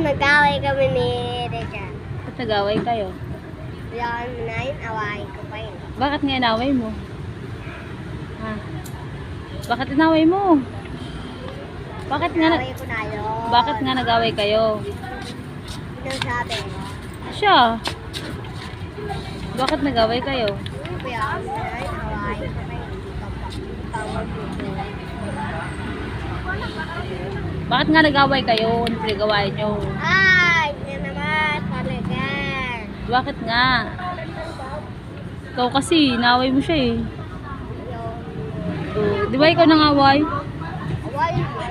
nag-away kami ni Recha. Ba't nag-away kayo? Yan na yun, awahin ko pa yun. Bakit nga inaway mo? Ha? Bakit inaway mo? Bakit nga Away ko na yun. Bakit nga nag-away kayo? Sino sabi? Siya. Bakit nag-away kayo? Yan na yun, awahin ko pa yun. Tawag dito. Bakit nga nag-away kayo? Ano pinagawain nyo? Ay, yan naman talaga. Bakit nga? Ikaw kasi, inaway mo siya eh. Oh, di ba ikaw nang-away? Awahin ko.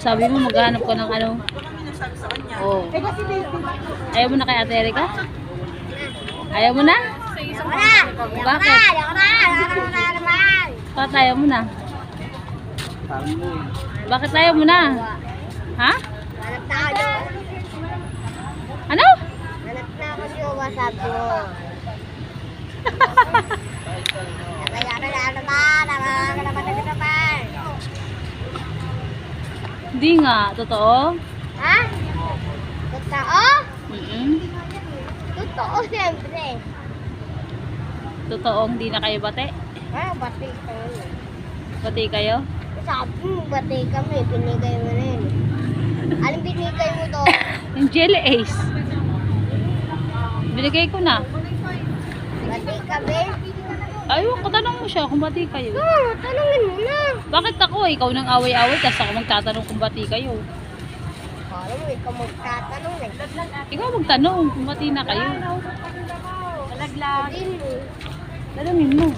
Sabi mo maghanap ka ng ano? Oh. Ayaw mo na kay Ate Erika? Ayaw mo na? Ayaw ko na. Bakit? Ayaw ko na. Ayaw ko na naman. Bakit ayaw mo na? Bakit ayaw mo na? Ha? Hanap na ako. Ano? Hanap na ako siya, sabi mo. Kaya na naman. Hindi nga. Totoo? Ha? Totoo? Mm-mm. Totoo, siyempre. Totoo, hindi na kayo bate? Bati kami. Bati kayo? Sabi mo, bati kami. Binigay mo na yun. Anong binigay mo to? Yung jelly ace. Binigay ko na. Bati kami? Ayun, katanong mo siya kung bati kayo. Tanungin mo na. Bakit ako? Ikaw nang away-away, tapos ako magtatanong kung bati kayo. Alam mo, ikaw magtatanong eh. Ikaw magtanong kung bati na kayo. Hindi mo. Tanungin mo.